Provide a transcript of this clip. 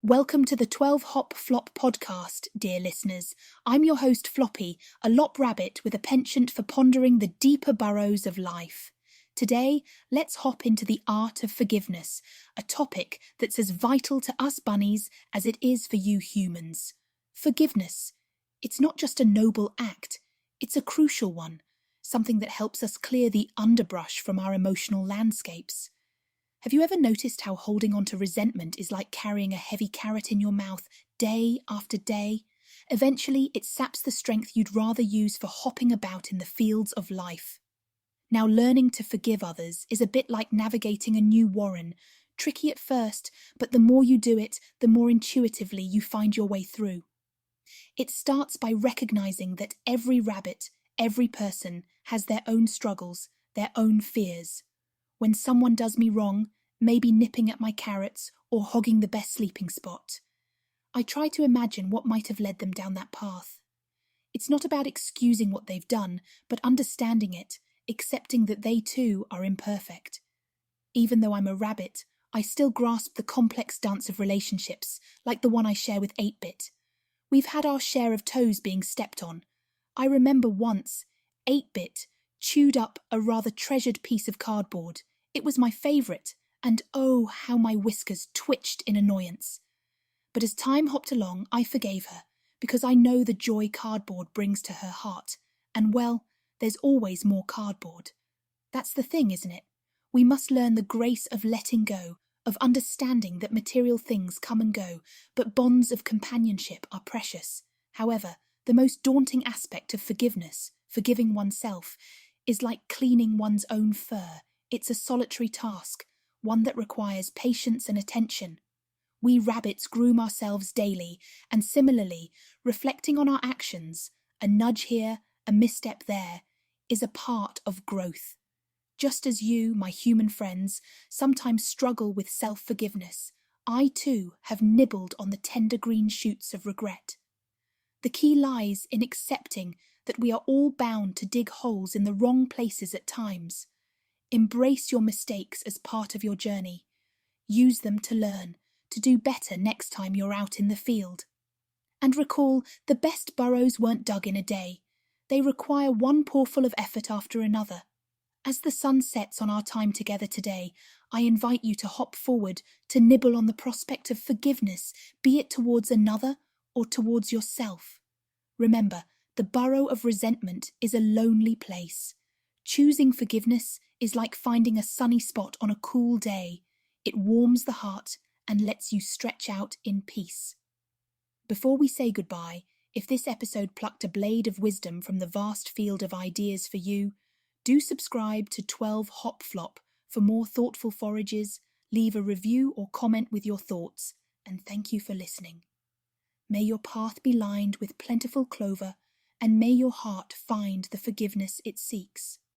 Welcome to the 12 Hop Flop podcast, dear listeners. I'm your host Floppy, a lop rabbit with a penchant for pondering the deeper burrows of life. Today, let's hop into the art of forgiveness, a topic that's as vital to us bunnies as it is for you humans. Forgiveness. It's not just a noble act, it's a crucial one, something that helps us clear the underbrush from our emotional landscapes. Have you ever noticed how holding on to resentment is like carrying a heavy carrot in your mouth day after day? Eventually, it saps the strength you'd rather use for hopping about in the fields of life. Now, learning to forgive others is a bit like navigating a new warren. Tricky at first, but the more you do it, the more intuitively you find your way through. It starts by recognizing that every rabbit, every person, has their own struggles, their own fears. When someone does me wrong, maybe nipping at my carrots or hogging the best sleeping spot, I try to imagine what might have led them down that path. It's not about excusing what they've done, but understanding it, accepting that they too are imperfect. Even though I'm a rabbit, I still grasp the complex dance of relationships, like the one I share with 8-Bit. We've had our share of toes being stepped on. I remember once, 8-Bit chewed up a rather treasured piece of cardboard. It was my favourite, and oh, how my whiskers twitched in annoyance. But as time hopped along, I forgave her, because I know the joy cardboard brings to her heart, and well, there's always more cardboard. That's the thing, isn't it? We must learn the grace of letting go, of understanding that material things come and go, but bonds of companionship are precious. However, the most daunting aspect of forgiveness, forgiving oneself, is like cleaning one's own fur. It's a solitary task, one that requires patience and attention. We rabbits groom ourselves daily, and similarly, reflecting on our actions, a nudge here, a misstep there, is a part of growth. Just as you, my human friends, sometimes struggle with self-forgiveness, I too have nibbled on the tender green shoots of regret. The key lies in accepting that we are all bound to dig holes in the wrong places at times. Embrace your mistakes as part of your journey. Use them to learn, to do better next time you're out in the field. And recall, the best burrows weren't dug in a day. They require one pourful of effort after another. As the sun sets on our time together today, I invite you to hop forward, to nibble on the prospect of forgiveness, be it towards another or towards yourself. Remember, the burrow of resentment is a lonely place. Choosing forgiveness is like finding a sunny spot on a cool day. It warms the heart and lets you stretch out in peace. Before we say goodbye, if this episode plucked a blade of wisdom from the vast field of ideas for you, do subscribe to 12 Hop Flop for more thoughtful forages, leave a review or comment with your thoughts, and thank you for listening. May your path be lined with plentiful clover, and may your heart find the forgiveness it seeks.